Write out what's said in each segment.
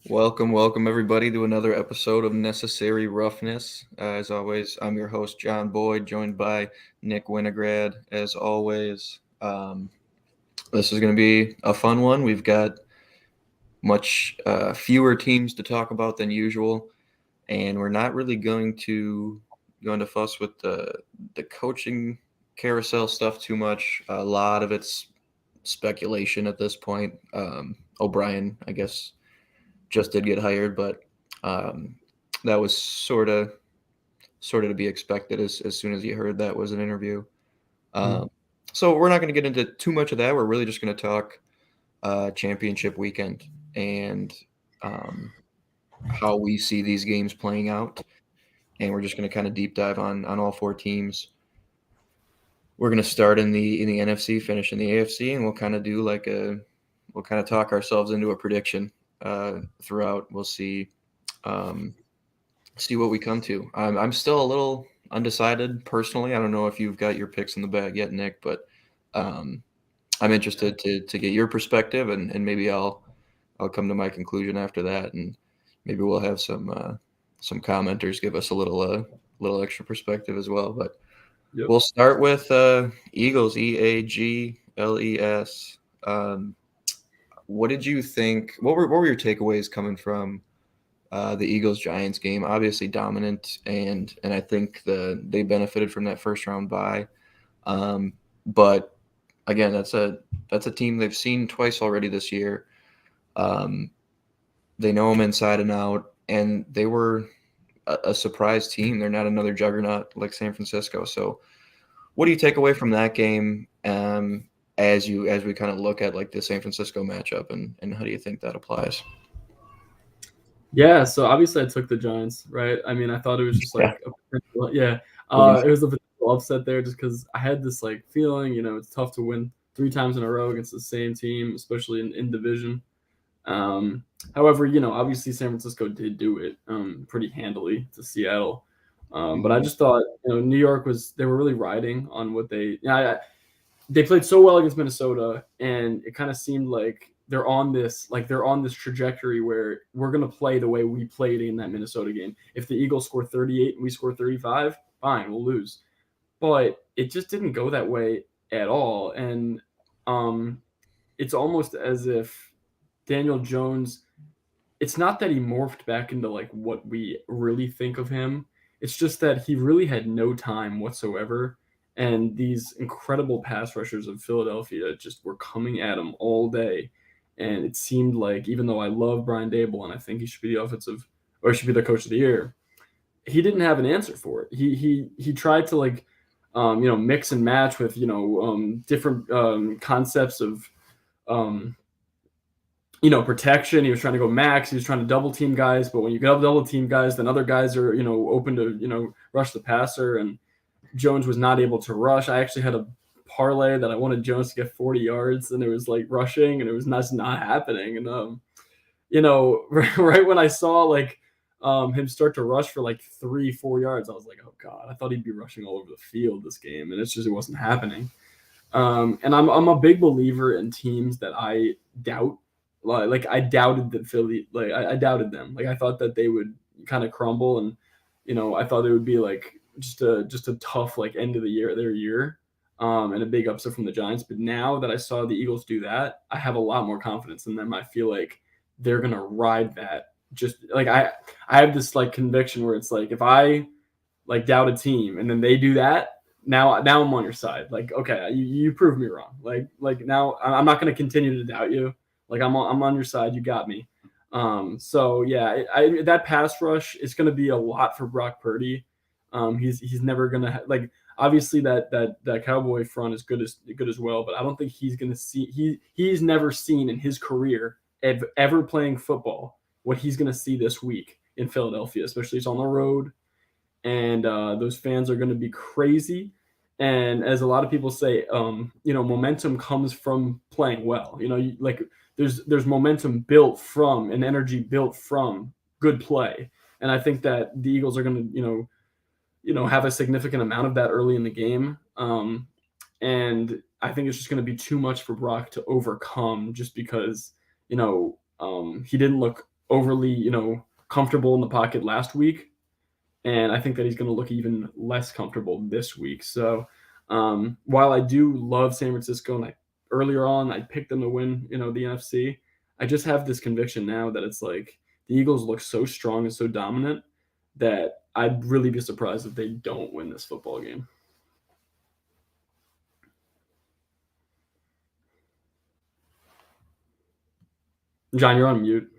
Welcome everybody to another episode of Necessary Roughness. As always, I'm your host John Boyd, joined by Nick Winograd. As always, this is going to be a fun one. We've got much fewer teams to talk about than usual, and we're not really going to fuss with the coaching carousel stuff too much. A lot of it's speculation at this point. O'Brien, I guess, just did get hired, but um, that was sort of to be expected as soon as you heard that was an interview. Mm. Um, so we're not going to get into too much of that. We're really just going to talk championship weekend and um, how we see these games playing out, and we're just going to kind of deep dive on all four teams. We're going to start in the NFC, finish in the AFC, and we'll kind of do we'll kind of talk ourselves into a prediction throughout. We'll um, see what we come to. I'm still a little undecided personally. I don't know if you've got your picks in the bag yet, Nick, but um, I'm interested to get your perspective, and maybe I'll come to my conclusion after that, and maybe we'll have some commenters give us a little extra perspective as well. But Yep. we'll start with Eagles, Eagles. What did you think? What were your takeaways coming from the Eagles Giants game? Obviously dominant, and I think they benefited from that first round bye. But again, that's a team they've seen twice already this year. Um, they know them inside and out, and they were a surprise team. They're not another juggernaut like San Francisco. So, what do you take away from that game? As we kind of look at like the San Francisco matchup, and how do you think that applies? Yeah. So obviously, I took the Giants, right? I mean, I thought it was just Yeah, like a potential, yeah. we're gonna It was a potential upset there, just because I had this like feeling, it's tough to win three times in a row against the same team, especially in division. Um, However, obviously San Francisco did do it pretty handily to Seattle. But I Mhm. just thought, New York they were really riding on what they played so well against Minnesota, and it kind of seemed like they're on this trajectory where we're gonna play the way we played in that Minnesota game. If the Eagles score 38 and we score 35, fine, we'll lose. But it just didn't go that way at all, and um, it's almost as if Daniel Jones. It's not that he morphed back into like what we really think of him. It's just that he really had no time whatsoever. And these incredible pass rushers of Philadelphia just were coming at him all day. And it seemed like, even though I love Brian Dable and I think he should be the offensive or he should be the coach of the year, he didn't have an answer for it. He tried to like mix and match with different concepts of um, protection. He was trying to go max. He was trying to double team guys, but when you go double team guys, then other guys are open to rush the passer, and Jones was not able to rush. I actually had a parlay that I wanted Jones to get 40 yards, and it was like rushing, and it was not happening. And right when I saw like him start to rush for like 3-4 yards, I was like, oh god, I thought he'd be rushing all over the field this game, and it wasn't happening. And I'm a big believer in teams that I doubt. Like I doubted that Philly, like I doubted them. Like I thought that they would kind of crumble, and I thought it would be like just a tough like end of the year their year, and a big upset from the Giants. But now that I saw the Eagles do that, I have a lot more confidence in them. I feel like they're gonna ride that. Just like I have this like conviction where it's like if I like doubt a team and then they do that, now I'm on your side. Like, okay, you proved me wrong. Like now I'm not going to continue to doubt you. Like I'm on your side. You got me. So yeah, that pass rush is going to be a lot for Brock Purdy. He's never going to like obviously that Cowboy front is good as well, but I don't think he's going to see he's never seen in his career ever playing football what he's going to see this week in Philadelphia, especially it's on the road, and those fans are going to be crazy. And as a lot of people say, momentum comes from playing well. Like there's momentum built from and energy built from good play. And I think that the Eagles are going to, have a significant amount of that early in the game. And I think it's just going to be too much for Brock to overcome, just because he didn't look overly, comfortable in the pocket last week. And I think that he's going to look even less comfortable this week. So while I do love San Francisco, and earlier on I picked them to win, the NFC, I just have this conviction now that it's like the Eagles look so strong and so dominant that I'd really be surprised if they don't win this football game. John, you're on mute.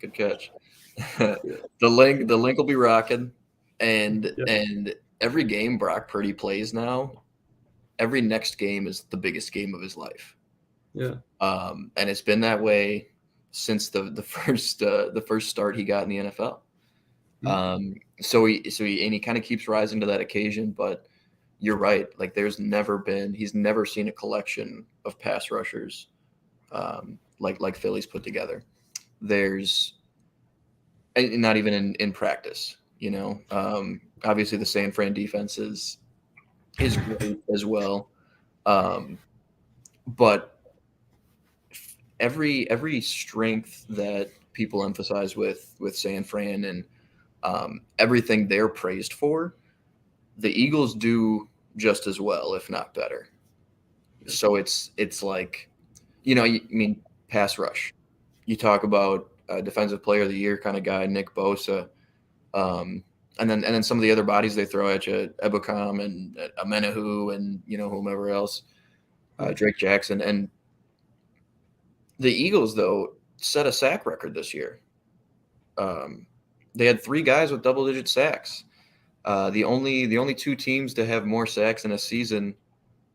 Good catch. The link will be rocking, and every game Brock Purdy plays now, every next game is the biggest game of his life. Yeah. And it's been that way since the first start he got in the NFL. So he kind of keeps rising to that occasion, but you're right. Like he's never seen a collection of pass rushers like Philly's put together. There's not even in practice, obviously the San Fran defense is great as well. But every strength that people emphasize with San Fran and everything they're praised for, the Eagles do just as well, if not better. So it's like, I mean, pass rush. You talk about defensive player of the year kind of guy, Nick Bosa, and then some of the other bodies they throw at you, Ebukam and Amenahu and whomever else, Drake Jackson, and the Eagles though set a sack record this year. They had 3 guys with double-digit sacks. The only 2 teams to have more sacks in a season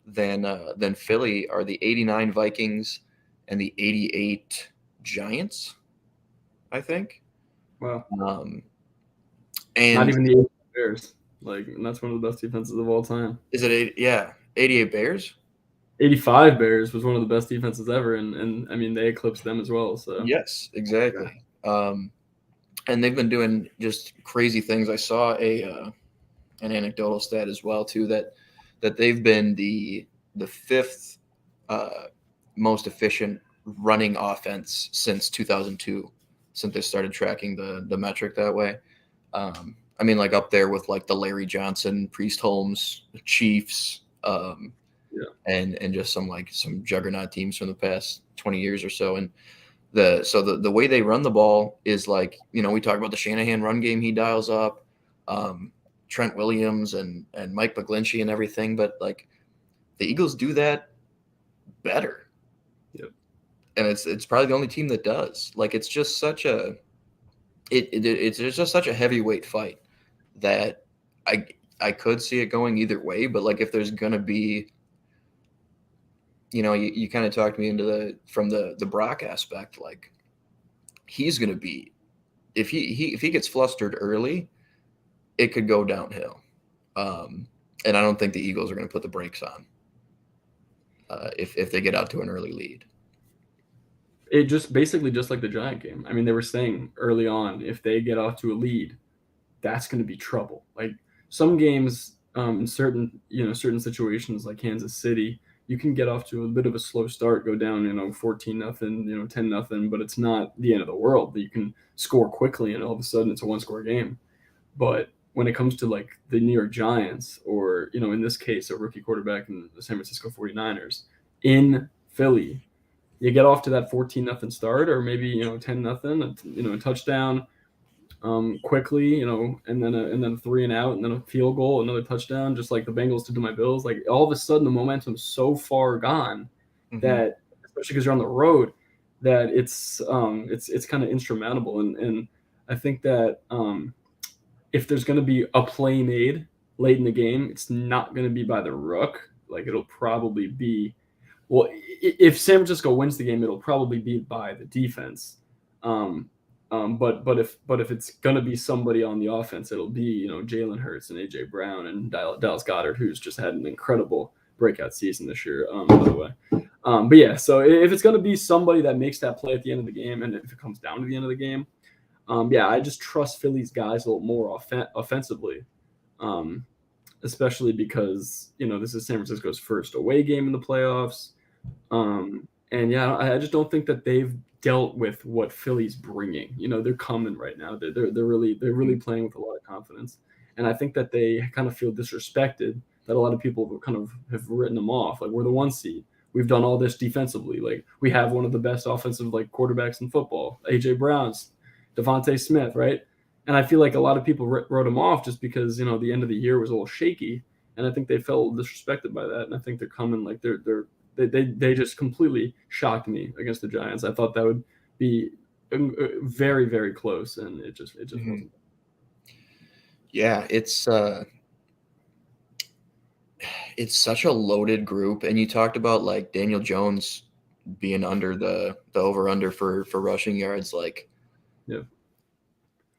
than Philly are the 89 Vikings and the 88 Giants, I think. Wow. And not even the 88 Bears. And that's one of the best defenses of all time. Is it 88 Bears? 85 Bears was one of the best defenses ever, and I mean they eclipsed them as well. So yes, exactly. Yeah. And they've been doing just crazy things. I saw an anecdotal stat as well too that they've been the 5th most efficient running offense since 2002, since they started tracking the metric that way. I mean, up there with the Larry Johnson, Priest Holmes, the Chiefs, and just some juggernaut teams from the past 20 years or so. And the way they run the ball is we talk about the Shanahan run game he dials up, Trent Williams and Mike McGlinchey and everything, but the Eagles do that better. Yep. And it's probably the only team that does. It's just such a it's just such a heavyweight fight that I could see it going either way. But if there's gonna be, you kind of talked me into from the Brock aspect. He's gonna be, if he gets flustered early, it could go downhill. And I don't think the Eagles are going to put the brakes on if they get out to an early lead. It just basically just like the Giant game. I mean, they were saying early on, if they get off to a lead, that's going to be trouble. Some games in certain situations like Kansas City, you can get off to a bit of a slow start, go down, 14-0, 10-0, but it's not the end of the world. You can score quickly and all of a sudden it's a 1-score game. But when it comes to the New York Giants or, in this case, a rookie quarterback in the San Francisco 49ers in Philly, you get off to that 14-0 start or maybe, 10-0, a touchdown quickly, and then a 3 and out and then a field goal, another touchdown, just like the Bengals did to my Bills. All of a sudden the momentum's so far gone that, especially because you're on the road, that it's kind of insurmountable. And I think that if there's going to be a play made late in the game, it's not going to be by the rook. It'll probably be, well, if San Francisco wins the game, it'll probably be by the defense. But if it's going to be somebody on the offense, it'll be, Jalen Hurts and AJ Brown and Dallas Goedert, who's just had an incredible breakout season this year, by the way. But yeah, so if it's going to be somebody that makes that play at the end of the game, and if it comes down to the end of the game, I just trust Philly's guys a little more offensively, especially because, this is San Francisco's first away game in the playoffs. And yeah, I just don't think that they've dealt with what Philly's bringing. They're coming right now. They're really playing with a lot of confidence, and I think that they kind of feel disrespected. That a lot of people kind of have written them off. Like, we're the 1 seed. We've done all this defensively. Like, we have one of the best offensive like quarterbacks in football, AJ Brown's, Devontae Smith, right? And I feel like a lot of people wrote him off just because the end of the year was a little shaky, and I think they felt disrespected by that. And I think they're coming like they just completely shocked me against the Giants. I thought that would be very, very close, and it just wasn't. Yeah, it's such a loaded group, and you talked about like Daniel Jones being under the over under for rushing yards. Like, Yeah.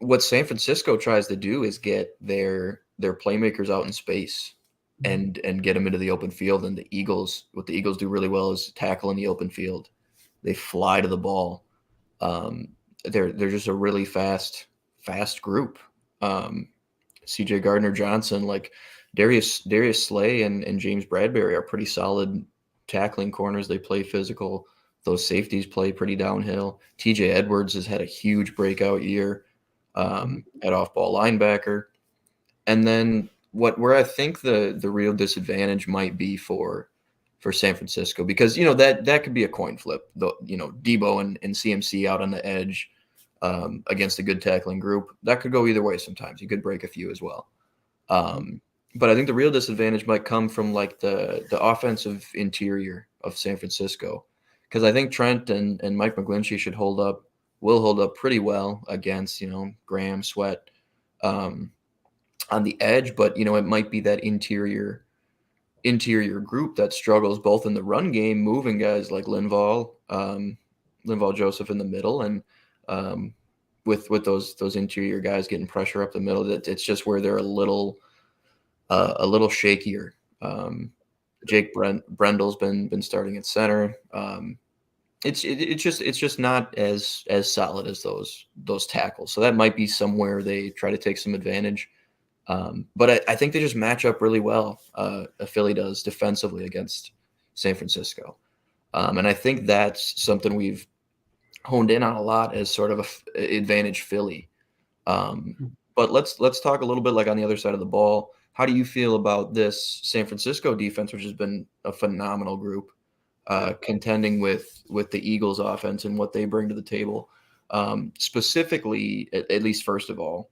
what San Francisco tries to do is get their playmakers out in space and get them into the open field. And what the Eagles do really well is tackle in the open field. They fly to the ball. They're just a really fast group. C.J. Gardner-Johnson, like Darius Slay and James Bradbury are pretty solid tackling corners. They play physical. Those safeties play pretty downhill. T.J. Edwards has had a huge breakout year at off-ball linebacker. And then where I think the real disadvantage might be for San Francisco, because that could be a coin flip. Debo and CMC out on the edge against a good tackling group, that could go either way. Sometimes you could break a few as well. But I think the real disadvantage might come from like the offensive interior of San Francisco, because I think Trent and Mike McGlinchey will hold up pretty well against Graham, Sweat on the edge. But it might be that interior group that struggles both in the run game, moving guys like Linval Joseph in the middle, and with those interior guys getting pressure up the middle. It's just where they're a little shakier. Jake Brendel's been starting at center. It's just not as solid as those tackles. So that might be somewhere they try to take some advantage. But I think they just match up really well. Philly does defensively against San Francisco. And I think that's something we've honed in on a lot as sort of a advantage Philly. But let's talk a little bit like on the other side of the ball. How do you feel about this San Francisco defense, which has been a phenomenal group, contending with the Eagles offense and what they bring to the table? Specifically, at least first of all,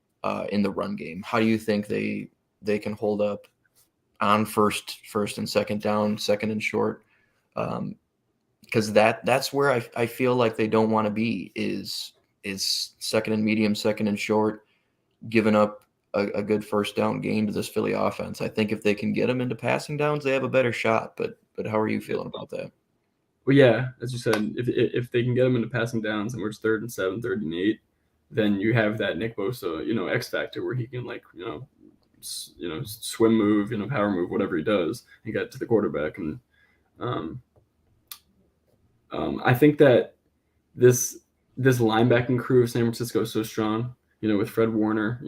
in the run game, how do you think they can hold up on first and second down, second and short? Because that's where I feel like they don't want to be is second and medium, second and short, giving up a good first down game to this Philly offense. I think if they can get them into passing downs, they have a better shot. But how are you feeling about that? Well, yeah, as you said, if they can get them into passing downs and we're 3rd and 7, 3rd and 8, then you have that Nick Bosa, X factor where he can swim move, power move, whatever he does, and get to the quarterback. And I think that this linebacking crew of San Francisco is so strong, with Fred Warner,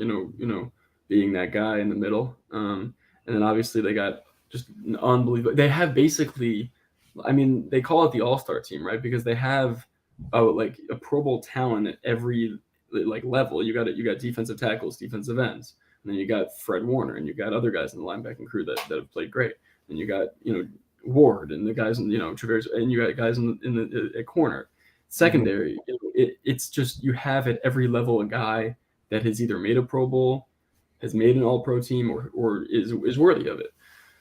being that guy in the middle. And then obviously they got just an unbelievable. They have basically, they call it the all-star team, right? Because they have like a Pro Bowl talent at every like level. You got defensive tackles, defensive ends, and then you got Fred Warner, and you got other guys in the linebacking crew that have played great. And you got Ward and the guys in Travers, and you got guys in the at corner, secondary. It's just you have at every level a guy that has either made a Pro Bowl, has made an All-Pro team, or is worthy of it.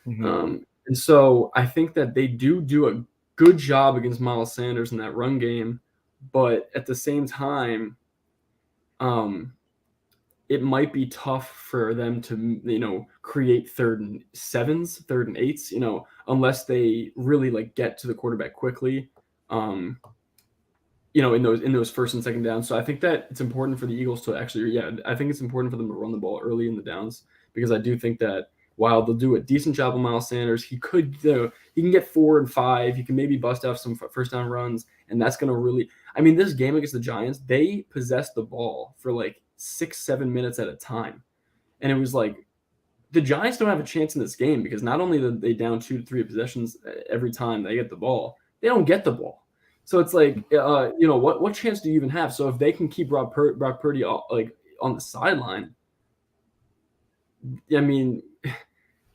And so I think that they do a good job against Miles Sanders in that run game, but at the same time, it might be tough for them to create 3rd and 7s, 3rd and 8s, unless they really like get to the quarterback quickly. In those first and second downs. So I think that it's important for the Eagles to actually, I think it's important for them to run the ball early in the downs, because I do think that while they'll do a decent job of Miles Sanders, he could, he can get 4 and 5. He can maybe bust out some first down runs, and that's going to really, this game against the Giants, they possessed the ball for like 6-7 minutes at a time. And it was like, the Giants don't have a chance in this game because not only are they down 2 to 3 possessions every time they get the ball, they don't get the ball. So it's like, what chance do you even have? So if they can keep Brock Purdy like on the sideline, I mean,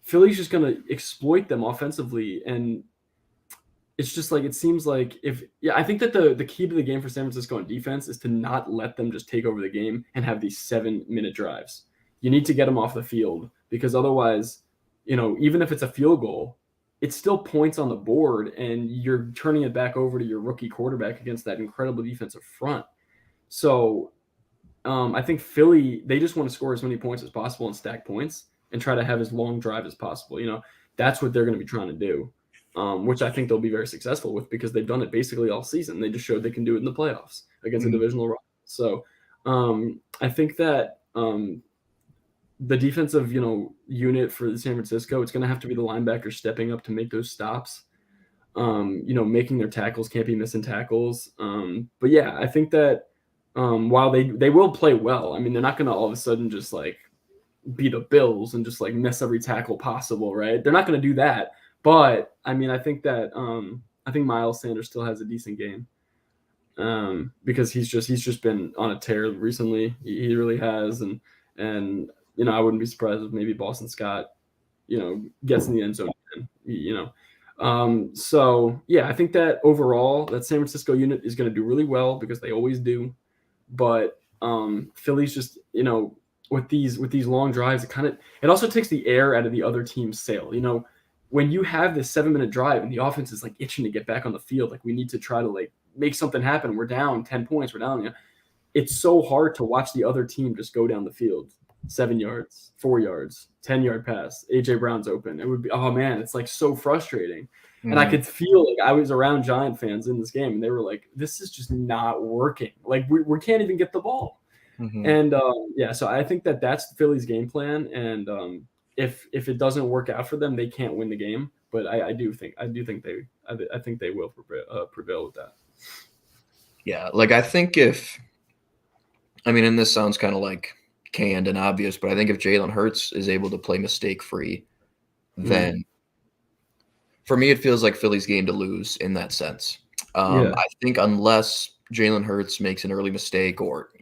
Philly's just gonna exploit them offensively, and it's just like it seems like I think that the key to the game for San Francisco on defense is to not let them just take over the game and have these 7-minute drives. You need to get them off the field because otherwise, even if it's a field goal, it's still points on the board, and you're turning it back over to your rookie quarterback against that incredible defensive front. So I think Philly, they just want to score as many points as possible and stack points and try to have as long drive as possible. That's what they're going to be trying to do, which I think they'll be very successful with because they've done it basically all season. They just showed they can do it in the playoffs against a divisional rival. So I think that the defensive, unit for the San Francisco, it's going to have to be the linebackers stepping up to make those stops. Making their tackles, can't be missing tackles. But yeah, I think that while they will play well, I mean, they're not going to all of a sudden just like be the Bills and just like miss every tackle possible, right? They're not going to do that. But I mean, I think that I think Miles Sanders still has a decent game because he's just been on a tear recently. He really has, and I wouldn't be surprised if maybe Boston Scott, gets in the end zone again, So yeah, I think that overall that San Francisco unit is going to do really well because they always do. But Philly's just, with these long drives, it also takes the air out of the other team's sail. When you have this 7-minute drive and the offense is like itching to get back on the field, like we need to try to like make something happen. We're down 10 points. We're down. It's so hard to watch the other team just go down the field. 7 yards, 4 yards, 10-yard pass. AJ Brown's open. It would be, oh man, it's like so frustrating. Mm-hmm. And I could feel like I was around Giant fans in this game, and they were like, "This is just not working. Like we can't even get the ball." Mm-hmm. And so I think that that's Philly's game plan. And if it doesn't work out for them, they can't win the game. But I think they will prevail with that. Yeah, like I think and this sounds kind of like canned and obvious, but I think if Jalen Hurts is able to play mistake-free, then for me it feels like Philly's game to lose in that sense. I think unless Jalen Hurts makes an early mistake or,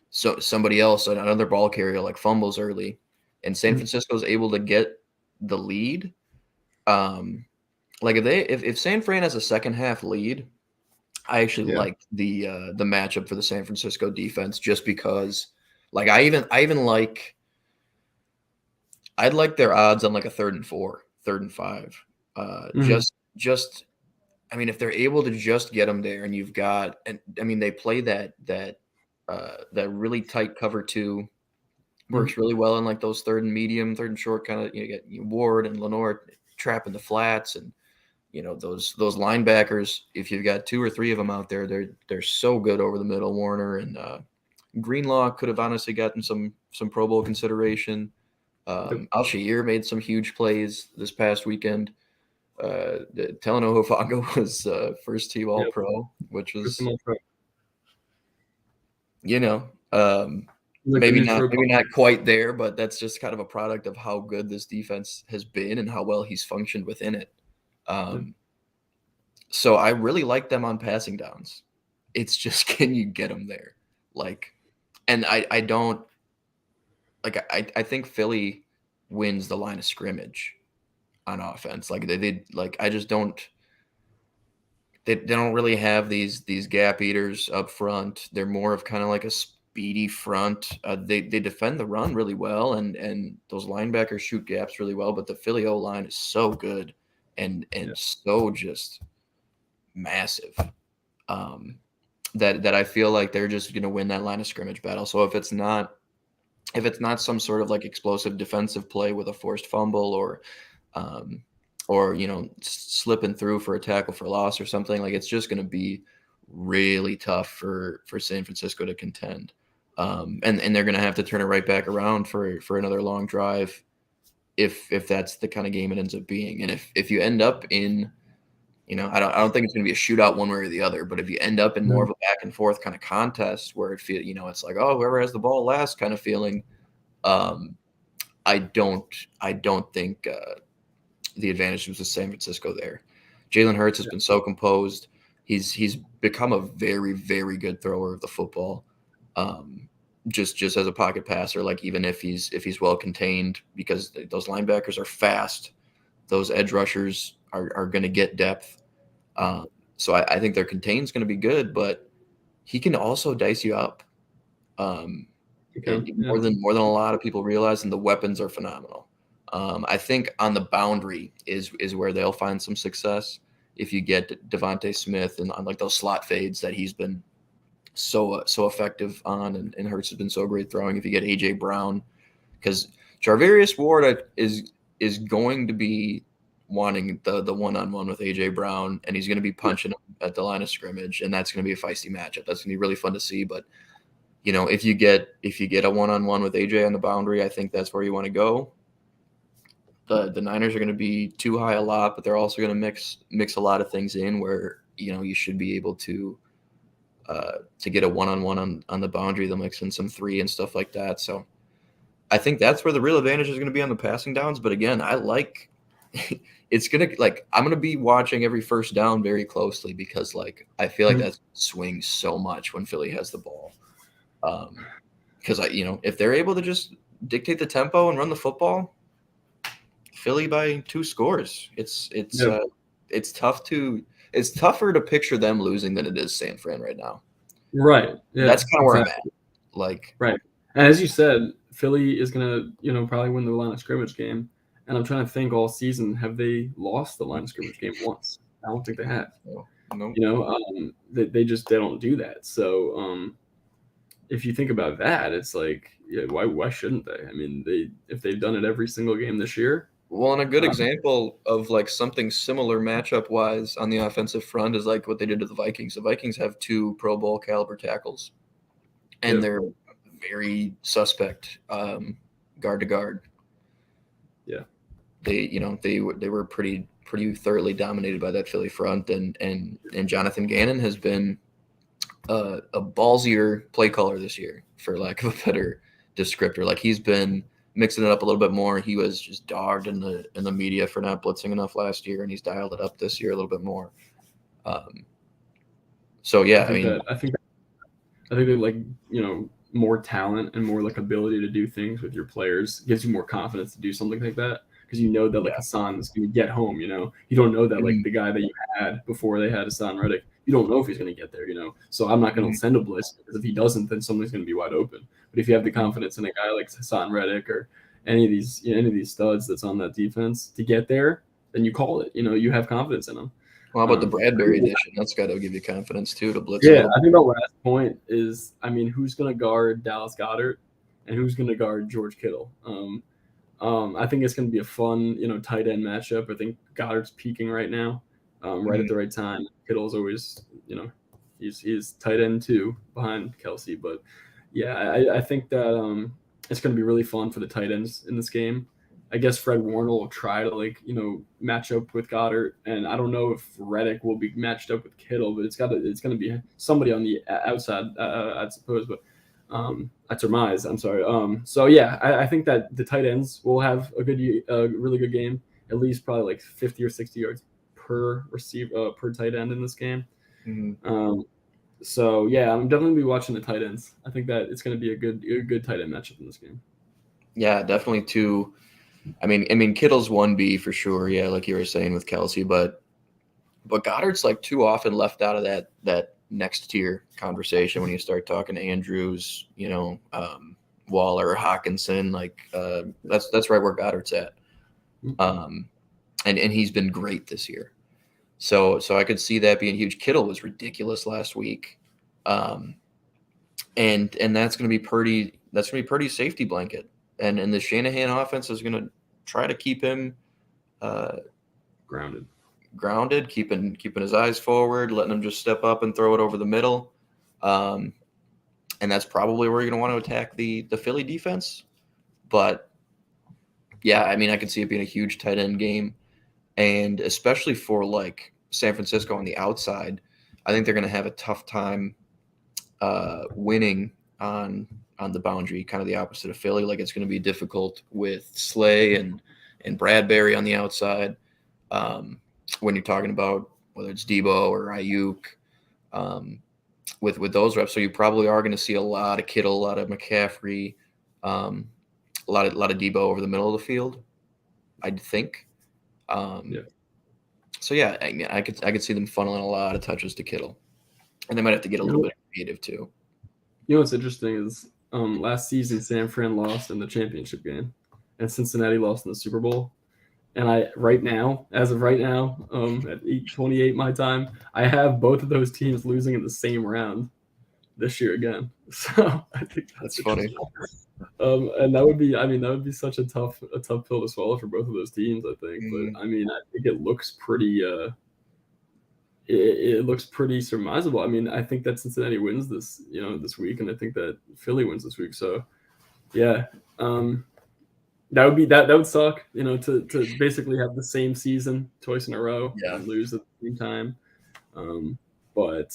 so somebody else, another ball carrier like fumbles early and San Francisco's able to get the lead, like if San Fran has a second half lead, I actually like the matchup for the San Francisco defense just because like I'd like their odds on like a 3rd and 4, 3rd and 5. Just I mean, if they're able to just get them there and you've got, and I mean, they play that really tight cover 2 works really well in like those 3rd and medium, 3rd and short kind of, you get Ward and Lenore trapping the flats and, those linebackers, if you've got 2 or 3 of them out there, they're so good over the middle. Warner and Greenlaw could have honestly gotten some Pro Bowl consideration. Al-Shaair made some huge plays this past weekend. Talanoa Hufanga was first team All-Pro, which was, maybe not quite there, but that's just kind of a product of how good this defense has been and how well he's functioned within it. So I really like them on passing downs. It's just, can you get them there? And I don't I think Philly wins the line of scrimmage on offense. I just don't. They don't really have these gap eaters up front. They're more of kind of like a speedy front. They defend the run really well, and those linebackers shoot gaps really well. But the Philly O line is so good and so just massive. That I feel like they're just going to win that line of scrimmage battle. So if it's not some sort of like explosive defensive play with a forced fumble or slipping through for a tackle for loss or something, like it's just going to be really tough for San Francisco to contend. And they're going to have to turn it right back around for another long drive if that's the kind of game it ends up being. And if you end up in, I don't think it's going to be a shootout one way or the other, but if you end up in more of a back and forth kind of contest where it feels, it's like, oh, whoever has the ball last kind of feeling, I don't think the advantage was with San Francisco there. Jalen Hurts has been so composed. he's become a very, very good thrower of the football. Just as a pocket passer, like even if he's well contained, because those linebackers are fast, those edge rushers are going to get depth. So I think their contain is going to be good, but he can also dice you up. Okay. Yeah. More than a lot of people realize, and the weapons are phenomenal. I think on the boundary is where they'll find some success if you get Devontae Smith and on like those slot fades that he's been so effective on, and Hurts has been so great throwing. If you get AJ Brown, because Charvarius Ward is going to be wanting the one-on-one with AJ Brown, and he's going to be punching him at the line of scrimmage, and that's going to be a feisty matchup. That's going to be really fun to see. But if you get a one-on-one with AJ on the boundary, I think that's where you want to go. The Niners are going to be too high a lot, but they're also going to mix a lot of things in where you should be able to get a one-on-one on the boundary. They'll mix in some 3 and stuff like that. So I think that's where the real advantage is going to be on the passing downs. But again, I like it's going to I'm going to be watching every first down very closely, because I feel like that swings so much when Philly has the ball. Because if they're able to just dictate the tempo and run the football, Philly by 2 scores. It's tougher to picture them losing than it is San Fran right now. Right. Yeah. That's kind of where I'm at. Right. And as you said, Philly is gonna, probably win the line of scrimmage game. And I'm trying to think, all season, have they lost the line of scrimmage game once? I don't think they have. No. They don't do that. So if you think about that, it's like, why shouldn't they? I mean, if they've done it every single game this year. Well, and a good example of something similar matchup wise on the offensive front is what they did to the Vikings. The Vikings have 2 Pro Bowl caliber tackles, and they're very suspect guard to guard. Yeah, they were pretty thoroughly dominated by that Philly front, and Jonathan Gannon has been a ballsier play caller this year, for lack of a better descriptor. He's been mixing it up a little bit more. He was just dogged in the media for not blitzing enough last year, and he's dialed it up this year a little bit more. So yeah, I think that more talent and more ability to do things with your players gives you more confidence to do something like that, because that Hassan is going to get home. You don't know that the guy that you had before they had Hassan Reddick, you don't know if he's going to get there. So I'm not going to send a blitz, because if he doesn't, then somebody's going to be wide open. But if you have the confidence in a guy like Hassan Reddick or any of these studs that's on that defense to get there, then you call it. You have confidence in them. Well, how about the Bradbury addition? That's got to give you confidence too, to blitz. Yeah, I think the last point is, who's going to guard Dallas Goedert and who's going to guard George Kittle? I think it's going to be a fun, tight end matchup. I think Goddard's peaking right now, right at the right time. Kittle's always, he's tight end 2 behind Kelsey. But yeah, I think that it's going to be really fun for the tight ends in this game. I guess Fred Warner will try to match up with Goddard, and I don't know if Reddick will be matched up with Kittle, but it's going to be somebody on the outside, I suppose. But I surmise. I'm sorry. So yeah, I think that the tight ends will have a really good game, at least probably 50 or 60 yards per tight end in this game. Mm-hmm. So yeah, I'm definitely gonna be watching the tight ends. I think that it's going to be a good tight end matchup in this game. Yeah, definitely 2. I mean, Kittle's 1B for sure. Yeah, like you were saying with Kelsey, but Goddard's too often left out of that next tier conversation when you start talking to Andrews, Waller, Hawkinson. That's right where Goddard's at. And he's been great this year. So I could see that being huge. Kittle was ridiculous last week. And that's going to be pretty safety blanket. And the Shanahan offense is going to try to keep him grounded, keeping his eyes forward, letting him just step up and throw it over the middle. And that's probably where you're going to want to attack the Philly defense. But yeah, I could see it being a huge tight end game, and especially for San Francisco on the outside, I think they're going to have a tough time winning on the boundary, kind of the opposite of Philly. It's going to be difficult with Slay and Bradbury on the outside. When you're talking about whether it's Debo or Ayuk, um, with those reps. So you probably are going to see a lot of Kittle, a lot of McCaffrey, um, a lot of Debo over the middle of the field, I'd think. Yeah. So yeah, I could see them funneling a lot of touches to Kittle, and they might have to get a You little know, bit creative too. you know what's interesting is last season San Fran lost in the championship game, and Cincinnati lost in the Super Bowl. And as of right now, at 8:28 my time, I have both of those teams losing in the same round this year again. So I think That's that's funny. interesting. And that would be, I mean, that would be such a tough pill to swallow for both of those teams, I think. But Mm, I mean, I think it looks pretty, it looks pretty surmisable. I mean, I think that Cincinnati wins this week, and I think that Philly wins this week. So yeah, um, that would suck, to basically have the same season twice in a row yeah, and lose at the same time. Um, but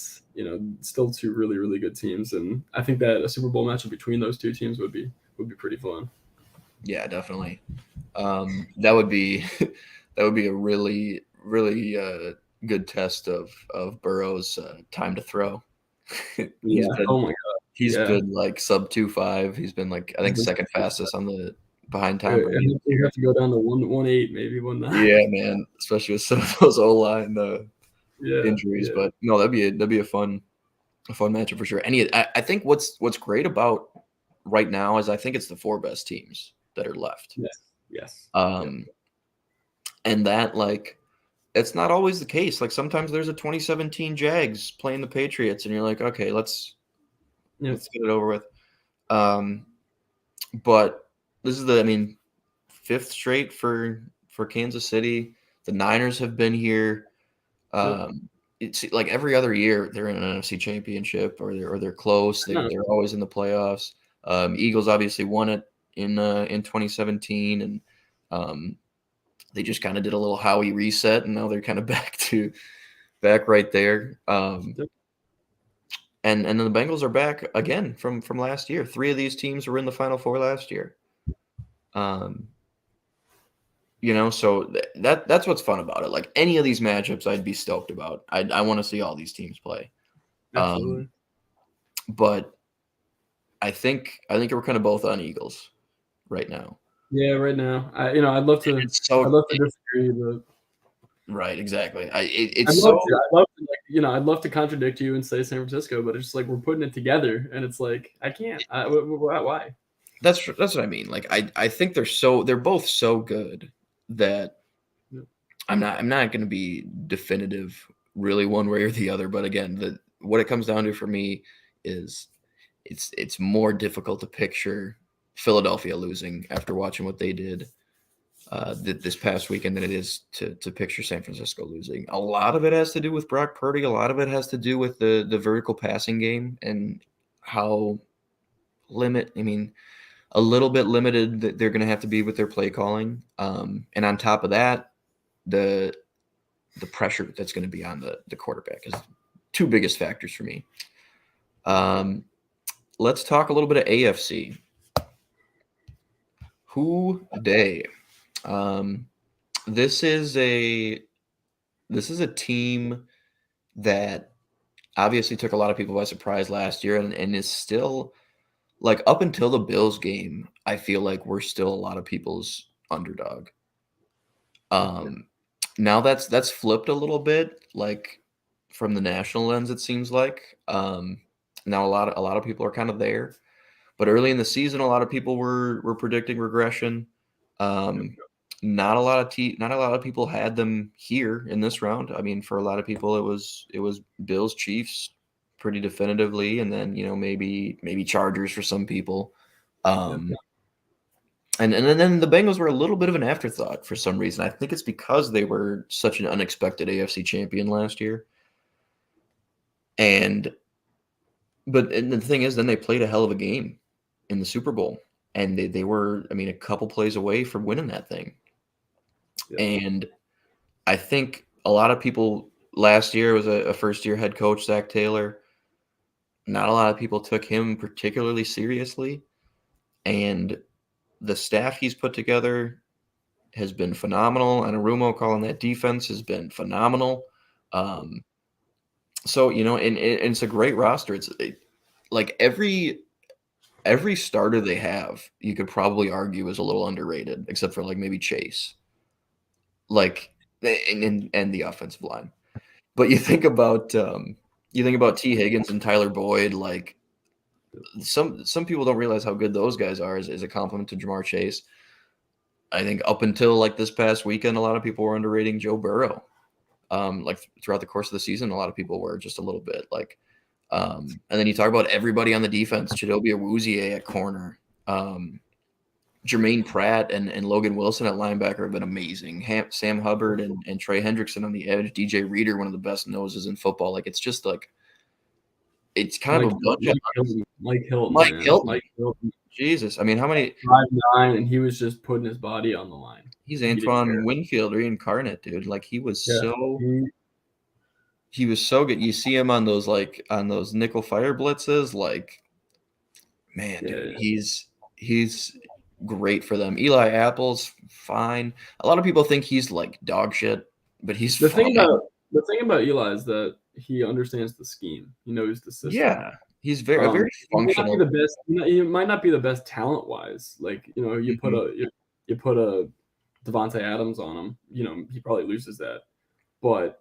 still two really really good teams, and I think that a Super Bowl matchup between those two teams would be pretty fun. yeah, definitely. That would be that would be a really really good test of Burrow's time to throw. he's Yeah. been Oh my god. he's Yeah. been like sub 2.5. He's been like I think second fastest on the behind Tom I Brady. think you have to go down to 118, maybe 19. Yeah, man, especially with some of those O line Yeah. injuries. Yeah. But no, that'd be a fun matchup for sure. I think what's great about right now is I think it's the four best teams that are left. Yes. Yes. Yep. Um, and that like it's not always the case. Like sometimes there's a 2017 Jags playing the Patriots, and you're like, okay, Yep. let's get it over with. Um, but this is I mean, fifth straight for Kansas City. The Niners have been here. Yep. It's like every other year they're in an NFC Championship or they're close. No. They're always in the playoffs. Eagles obviously won it in 2017, and um, they just kind of did a little Howie reset, and now they're kind of back right there. Yep. And then the Bengals are back again from last year. Three of these teams were in the Final Four last year. Um, so that's what's fun about it. Like any of these matchups, I'd be stoked about. I want to see all these teams play. Um, Absolutely. but I think we're kind of both on Eagles right now. Yeah. Right now, I'd love to. It's I'd so love to disagree, but right, exactly. I'd It's love so to. I'd love to, I'd love to contradict you and say San Francisco, but it's just like we're putting it together, and it's like I can't. Why? that's what I mean. Like I think they're both so good that Yep. I'm not going to be definitive really one way or the other. But again, what it comes down to for me is it's more difficult to picture Philadelphia losing after watching what they did this past weekend than it is to picture San Francisco losing. A lot of it has to do with Brock Purdy. A lot of it has to do with the vertical passing game and how a little bit limited that they're going to have to be with their play calling. And on top of that, the pressure that's going to be on the quarterback is two biggest factors for me. Let's talk a little bit of AFC. Who day? Um, this is a team that obviously took a lot of people by surprise last year and is still like up until the Bills game, I feel like we're still a lot of people's underdog. Yeah. Um, Now that's flipped a little bit, like from the national lens, it seems like. Now a lot of people are kind of there, but early in the season, a lot of people were predicting regression. Yep. Um, not a lot of people had them here in this round. I mean, for a lot of people, it was Bills Chiefs pretty definitively, and then maybe Chargers for some people. Yep. Um, and then the Bengals were a little bit of an afterthought for some reason. I think it's because they were such an unexpected AFC champion last year. And the thing is, then they played a hell of a game in the Super Bowl, and they were, I mean, a couple plays away from winning that thing. Yep. And I think a lot of people last year was a first year head coach, Zach Taylor. Not a lot of people took him particularly seriously, and the staff he's put together has been phenomenal. Anarumo calling that defense has been phenomenal. Um, So, and it's a great roster. Like every starter they have, you could probably argue is a little underrated, except for like maybe Chase, like and the offensive line. But you think about T. Higgins and Tyler Boyd, like some people don't realize how good those guys are as a compliment to Jamar Chase. I think up until like this past weekend, a lot of people were underrating Joe Burrow. Like throughout the course of the season, a lot of people were just a little bit like. And then you talk about everybody on the defense: Chidobe Awuzie at corner, Jermaine Pratt and Logan Wilson at linebacker have been amazing. Sam Hubbard and Trey Hendrickson on the edge. DJ Reader, one of the best noses in football. Like it's just like it's kind of a bunch of Mike Hilton, Mike man. Hilton. Mike Hilton, Jesus, I mean, how many? 5'9", and he was just putting his body on the line. He's He didn't Antoine care. Winfield reincarnate, dude. Like he was so He- he was so good. You see him on those nickel fire blitzes, like man, dude, he's great for them. Eli Apple's fine. A lot of people think he's like dog shit, but he's the fine. thing about Eli is that he understands the scheme. He knows the system. Yeah, he's very functional. He might not be the best talent wise. Like you put a Devontae Adams on him. He probably loses that, but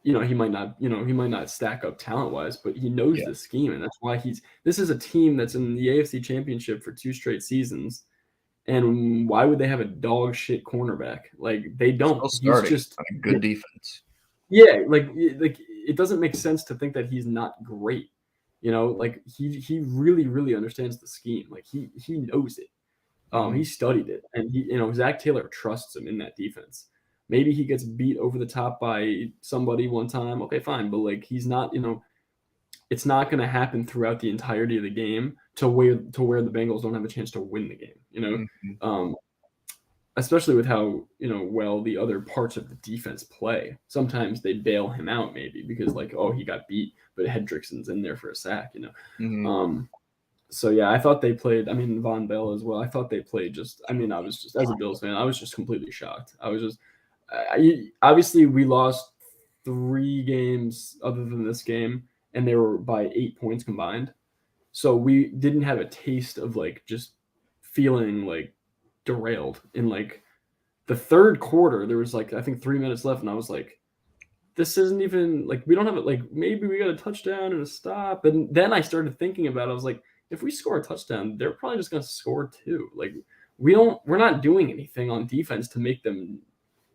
he might not stack up talent wise. But he knows the scheme, and that's why this is a team that's in the AFC Championship for 2 straight seasons. And why would they have a dog shit cornerback? Like they don't. He's just on a good defense. Yeah, like it doesn't make sense to think that he's not great. Like he really, really understands the scheme. Like he knows it. He studied it, and Zach Taylor trusts him in that defense. Maybe he gets beat over the top by somebody one time. Okay, fine, but like he's not. It's not going to happen throughout the entirety of the game to where the Bengals don't have a chance to win the game. Especially with how well the other parts of the defense play. Sometimes they bail him out maybe because he got beat, but Hendrickson's in there for a sack. So yeah, I thought they played. I mean, Von Bell as well. I thought they played just. I mean, I was just as a Bills fan, I was just completely shocked. I was just. Obviously, we lost 3 games other than this game, and they were by 8 points combined. So we didn't have a taste of just feeling derailed in the third quarter. There was I think 3 minutes left, and I was like, this isn't even we don't have it. Maybe we got a touchdown and a stop. And then I started thinking about it. I was like, if we score a touchdown, they're probably just going to score 2. We're not doing anything on defense to make them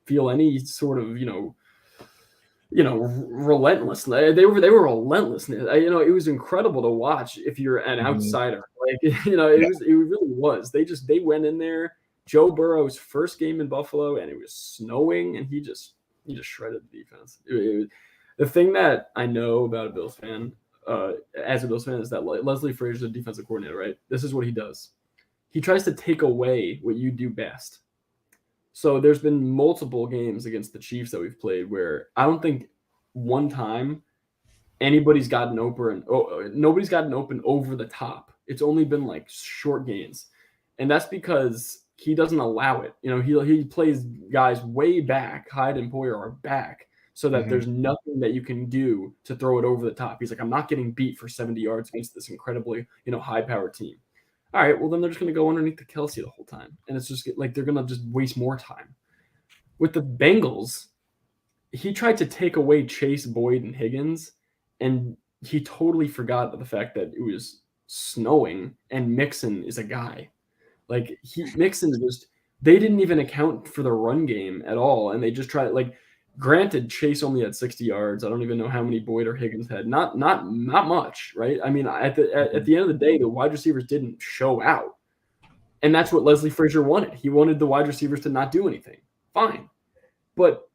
feel any sort of, relentless. They were relentless. It was incredible to watch if you're an outsider. It really was. They went in there. Joe Burrow's first game in Buffalo, and it was snowing, and he just shredded the defense. The thing that I know about a Bills fan, as a Bills fan, is that Leslie Frazier's a defensive coordinator, right? This is what he does. He tries to take away what you do best. So there's been multiple games against the Chiefs that we've played where I don't think one time nobody's gotten open over the top. It's only been short gains. And that's because he doesn't allow it. He plays guys way back. Hyde and Poyer are back so that there's nothing that you can do to throw it over the top. He's like, I'm not getting beat for 70 yards against this incredibly, high-powered team. All right, well, then they're just going to go underneath the Kelsey the whole time. And it's just they're going to just waste more time. With the Bengals, he tried to take away Chase, Boyd, and Higgins, and he totally forgot the fact that it was snowing and Mixon is a guy. Mixon just, they didn't even account for the run game at all. And they just tried, granted, Chase only had 60 yards. I don't even know how many Boyd or Higgins had. Not much, right? I mean, at the end of the day, the wide receivers didn't show out. And that's what Leslie Frazier wanted. He wanted the wide receivers to not do anything. Fine. But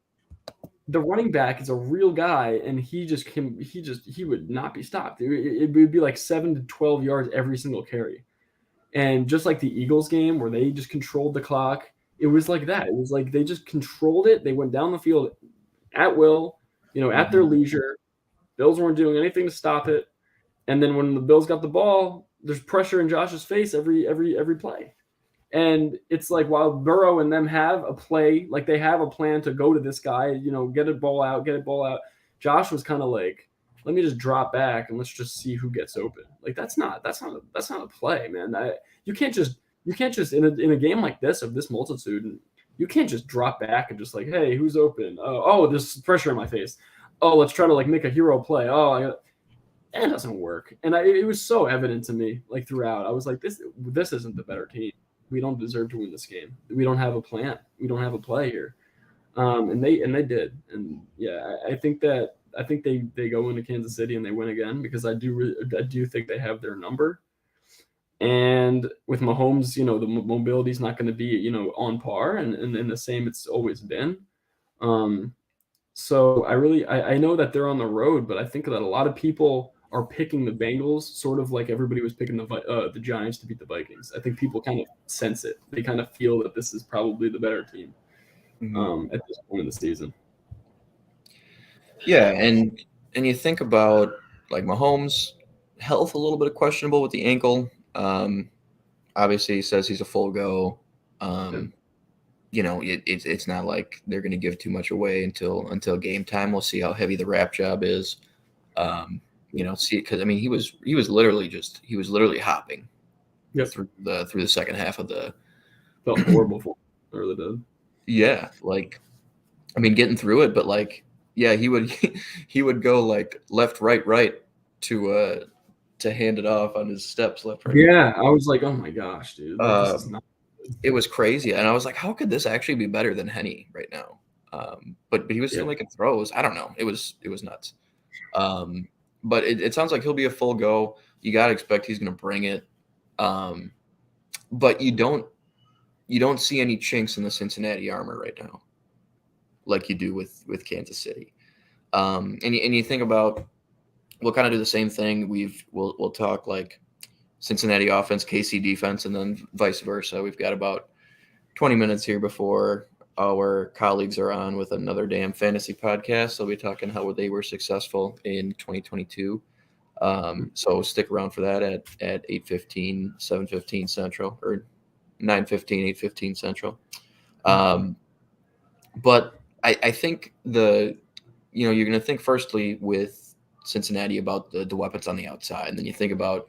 the running back is a real guy, and he would not be stopped. It would be 7 to 12 yards every single carry. And just like the Eagles game where they just controlled the clock, it was like that. It was they just controlled it. They went down the field at will, at their leisure. Bills weren't doing anything to stop it. And then when the Bills got the ball, there's pressure in Josh's face every play. And it's while Burrow and them have a play, they have a plan to go to this guy, get a ball out. Josh was kind of let me just drop back and let's just see who gets open. Like that's not a play, man. You can't just in a game like this of this multitude, you can't just drop back and just like, hey, who's open? Oh, there's pressure in my face. Oh, let's try to like make a hero play. That doesn't work. And it was so evident to me like throughout. I was like, this isn't the better team. We don't deserve to win this game. We don't have a plan. We don't have a play here. And they did. And yeah, I think they go into Kansas City and they win again because I do think they have their number. And with Mahomes, the mobility is not going to be, on par and the same it's always been. So I know that they're on the road, but I think that a lot of people are picking the Bengals sort of like everybody was picking the Giants to beat the Vikings. I think people kind of sense it. They kind of feel that this is probably the better team at this point in the season. Yeah, and you think about like Mahomes' health a little bit questionable with the ankle. Obviously, he says he's a full go. It's not like they're going to give too much away until game time. We'll see how heavy the wrap job is. Because I mean, he was literally hopping through the second half of the. Felt horrible for him. I really did. Yeah, like, I mean, getting through it, but like, yeah, he would go like left, right to hand it off on his steps left, right. Yeah, I was like, oh my gosh, dude, this is not. It was crazy, and I was like, how could this actually be better than Henny right now? But he was still making throws. I don't know. It was nuts. But it sounds like he'll be a full go. You got to expect he's going to bring it. But you don't see any chinks in the Cincinnati armor right now, like you do with Kansas City. And you think about, we'll kind of do the same thing. We'll talk like Cincinnati offense, KC defense, and then vice versa. We've got about 20 minutes here before our colleagues are on with another damn fantasy podcast. They'll be talking how they were successful in 2022. So stick around for that at 8:15, 7:15 Central, or 9:15, 8:15 Central. But I think you're going to think firstly with Cincinnati about the weapons on the outside, and then you think about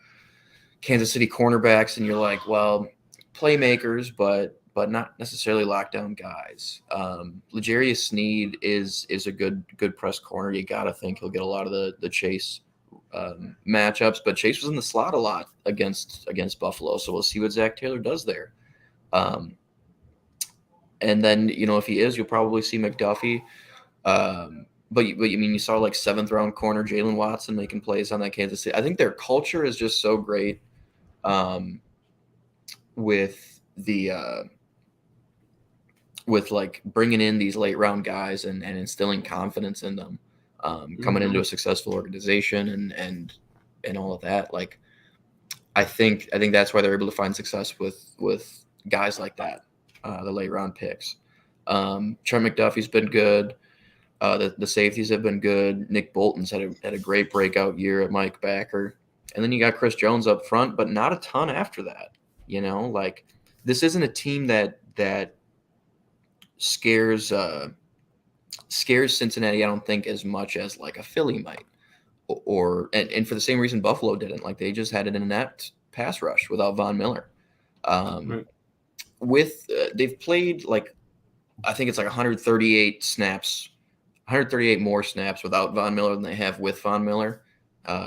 Kansas City cornerbacks, and you're like, well, playmakers, but not necessarily lockdown guys. L'Jarius Sneed is a good press corner. You got to think he'll get a lot of the Chase matchups, but Chase was in the slot a lot against Buffalo, so we'll see what Zach Taylor does there. And then if he is, you'll probably see McDuffie. But you saw like 7th round corner Jalen Watson making plays on that Kansas City. I think their culture is just so great. With like bringing in these late round guys and instilling confidence in them, coming into a successful organization and all of that. Like, I think that's why they're able to find success with guys like that, the late round picks. Trent McDuffie's been good. The safeties have been good. Nick Bolton's had a great breakout year at Mike Backer. And then you got Chris Jones up front, but not a ton after that. Like, this isn't a team that scares Cincinnati, I don't think, as much as like a Philly might. And for the same reason Buffalo didn't. Like, they just had an inept pass rush without Von Miller. They've played like, I think it's like 138 more snaps without Von Miller than they have with Von Miller.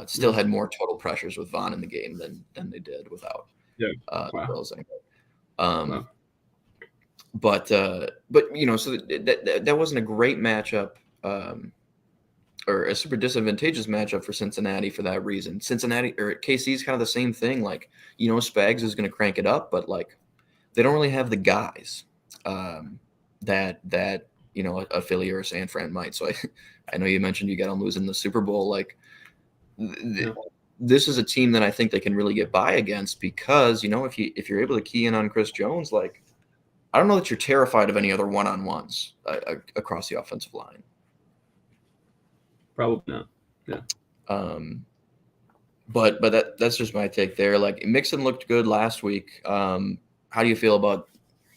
Still had more total pressures with Von in the game than they did without. Yeah. Wow. But so that wasn't a great matchup, or a super disadvantageous matchup for Cincinnati for that reason. Cincinnati or KC is kind of the same thing. Like, Spags is going to crank it up, but like, they don't really have the guys that a Philly or a San Fran might. So I know you mentioned you got them losing the Super Bowl. Like, this is a team that I think they can really get by against because if you're able to key in on Chris Jones, like, I don't know that you're terrified of any other one-on-ones across the offensive line. Probably not. Yeah. But that's just my take there. Like, Mixon looked good last week. How do you feel about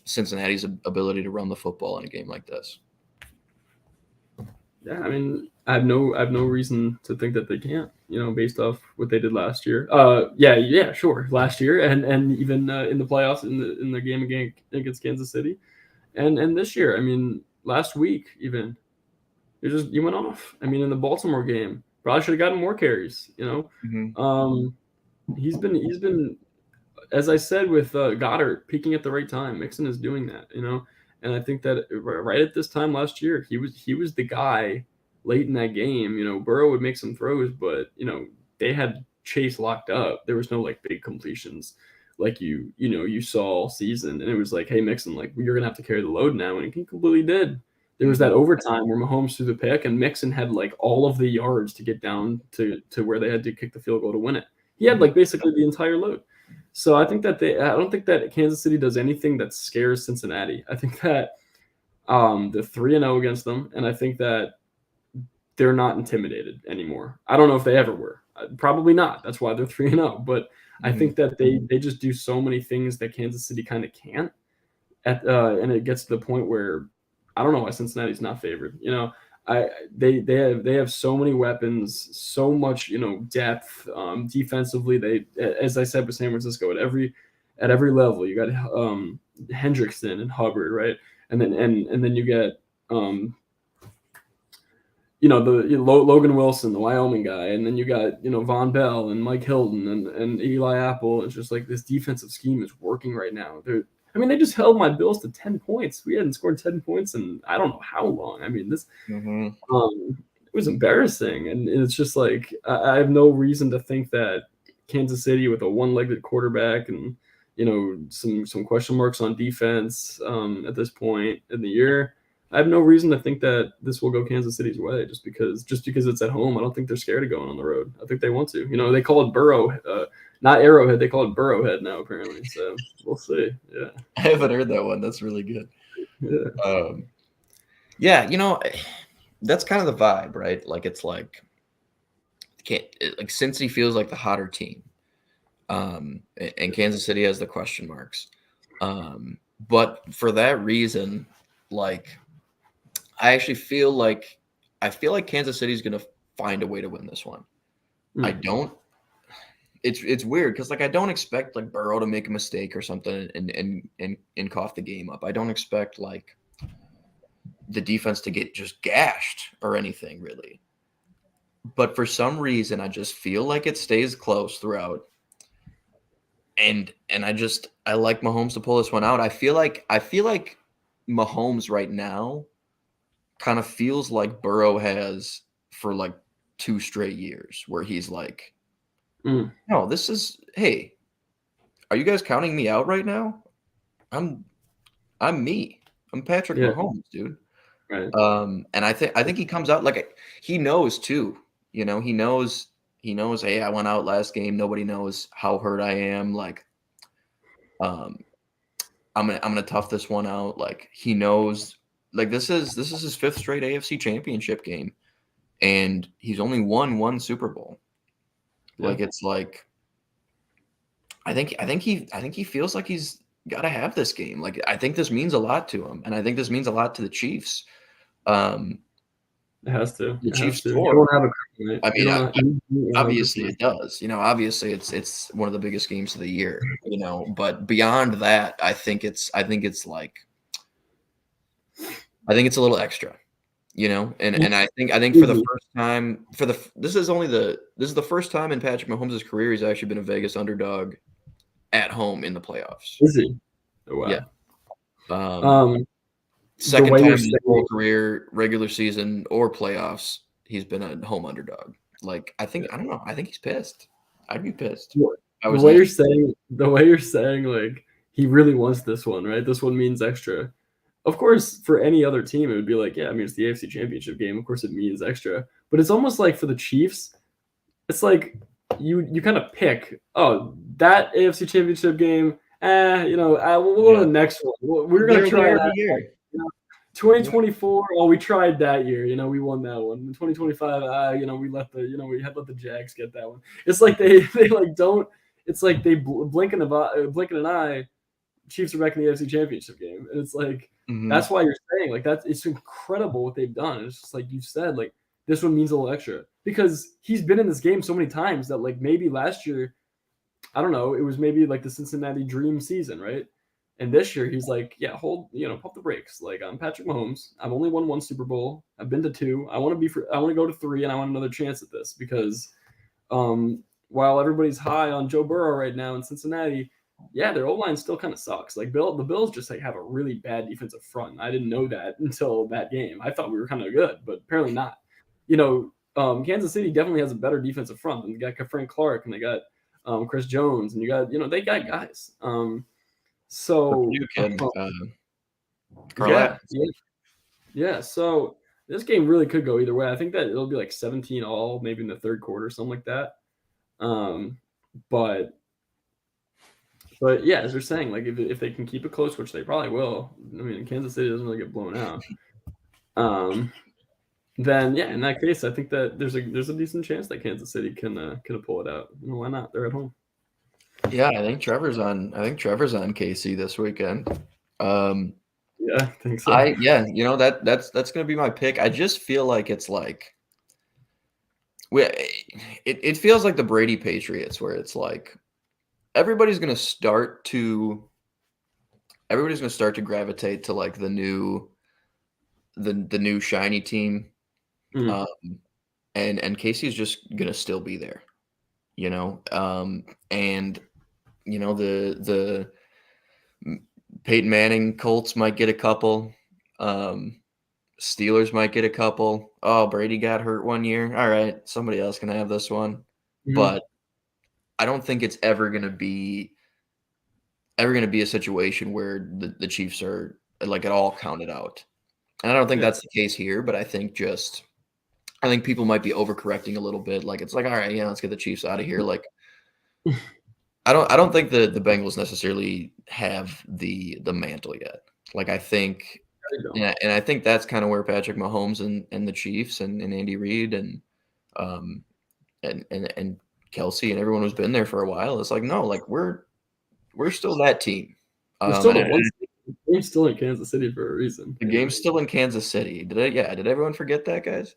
Cincinnati's ability to run the football in a game like this? Yeah, I mean, I have no reason to think that they can't. Based off what they did last year. Yeah, sure, last year, and even in the playoffs in the game against Kansas City, and this year. I mean, last week even you went off. I mean, in the Baltimore game, probably should have gotten more carries. Mhm. He's been as I said with Goddard peaking at the right time. Mixon is doing that. And I think that right at this time last year, he was the guy late in that game. Burrow would make some throws, but they had Chase locked up. There was no like big completions like you saw all season, and it was like, hey Mixon, like you're gonna have to carry the load now, and he completely did. There was that Mhm. overtime where Mahomes threw the pick, and Mixon had like all of the yards to get down to where they had to kick the field goal to win it. He had Mhm. like basically the entire load. So I think that I don't think that Kansas City does anything that scares Cincinnati. I think that they're 3-0 against them, and I think that they're not intimidated anymore. I don't know if they ever were. Probably not. That's why they're 3-0. But I Mhm. think that they just do so many things that Kansas City kind of can't. And it gets to the point where I don't know why Cincinnati's not favored. They have so many weapons, so much depth defensively. As I said with San Francisco, at every level you got Hendrickson and Hubbard, right, and then you get Logan Wilson, the Wyoming guy, and then you got Von Bell and Mike Hilton and Eli Apple. It's just like this defensive scheme is working right now. They just held my Bills to 10 points. We hadn't scored 10 points in I don't know how long. I mean, Mhm. it was embarrassing, and it's just like I have no reason to think that Kansas City with a one-legged quarterback and some question marks on defense at this point in the year. I have no reason to think that this will go Kansas City's way just because it's at home. I don't think they're scared of going on the road. I think they want to. They call it Burrow, not Arrowhead. They call it Burrowhead now apparently. So we'll see. Yeah, I haven't heard that one. That's really good. yeah, Um, yeah, that's kind of the vibe, right? Like it's like like Cincy feels like the hotter team, and Kansas City has the question marks. But for that reason, like I actually feel like Kansas City's gonna find a way to win this one. I mm, don't. It's weird because like I don't expect like Burrow to make a mistake or something and cough the game up. I don't expect like the defense to get just gashed or anything really. But for some reason, I just feel like it stays close throughout. And I like Mahomes to pull this one out. I feel like Mahomes right now kind of feels like Burrow has for like 2 straight years, where he's like, mm, no, hey, are you guys counting me out right now? I'm I'm me. I'm Patrick yeah, Mahomes, dude. right, And I think he comes out like he knows too. He knows. Hey, I went out last game. Nobody knows how hurt I am. Like, um, I'm gonna tough this one out. Like he knows. Like this is his fifth straight AFC Championship game, and he's only won one Super Bowl. yeah. Like it's like I think he feels like he's got to have this game. Like I think this means a lot to him, and I think this means a lot to the Chiefs. Um, It has to. the It has Chiefs to. You score. don't have a kryptonite. I You mean, don't have, you don't have a obviously kryptonite. it does. Obviously it's one of the biggest games of the year. But beyond that, I think it's a little extra. And I think for the Easy. first time this is the first time in Patrick Mahomes' career he's actually been a Vegas underdog at home in the playoffs. Easy. Oh, Yeah. wow. Um, Um, the second way time you're in his whole saying, career, regular season or playoffs, he's been a home underdog. Like I don't know. I think he's pissed. I'd be pissed. I the was way an you're saying, the way you're saying, like he really wants this one, right? This one means extra. Of course, for any other team, it would be like, yeah, I mean, it's the AFC Championship game. Of course, it means extra. But it's almost like for the Chiefs, it's like you kind of pick, oh, that AFC Championship game. We'll go to Yeah. the next one. We're gonna They're try there that. every year. You know, Yeah. 2024. Oh, we tried that year. We won that one. In 2025, we had let the Jags get that one. It's like they like don't. It's like they blink an eye, Chiefs are back in the AFC Championship game, and it's like that's Mhm. why you're saying like that's it's incredible what they've done. It's just like you said, like this one means a little extra because he's been in this game so many times that like maybe last year, I don't know, it was maybe like the Cincinnati dream season, right? And this year he's like, yeah, pump the brakes. Like I'm Patrick Mahomes. I've only won one Super Bowl. I've been to two. I want to go to three, and I want another chance at this because while everybody's high on Joe Burrow right now in Cincinnati, yeah, their O-line still kind of sucks. Like the Bills just like have a really bad defensive front. I didn't know that until that game. I thought we were kind of good, but apparently not. Kansas City definitely has a better defensive front. And they got Frank Clark and they got Chris Jones, and they got guys. So You kid, Carl yeah, Adams. yeah. So this game really could go either way. I think that it'll be like 17 all, maybe in the third quarter, something like that. But yeah, as they're saying, like if they can keep it close, which they probably will. I mean, Kansas City doesn't really get blown out. Then yeah, in that case, I think that there's a decent chance that Kansas City can pull it out. Why not? They're at home. Yeah, I think Trevor's on KC this weekend. Yeah, I think so. That's gonna be my pick. I just feel like it's like it feels like the Brady Patriots, where it's like everybody's gonna start to gravitate to like the new shiny team. Mm. And Casey's just gonna still be there, and the Peyton Manning Colts might get a couple, Steelers might get a couple. Oh, Brady got hurt one year. All right, somebody else can have this one, but I don't think it's ever gonna be a situation where the Chiefs are like at all counted out, and I don't think that's the case here. But I think people might be overcorrecting a little bit. Like it's like, all right, yeah, let's get the Chiefs out of here. Like I don't think the Bengals necessarily have the mantle yet. Like I think, and I think that's kind of where Patrick Mahomes and the Chiefs and Andy Reid and Kelsey and everyone who's been there for a while. It's like no, like we're still that team. We're still the one. The game's still in Kansas City for a reason. The game's still in Kansas City. Did everyone forget that, guys?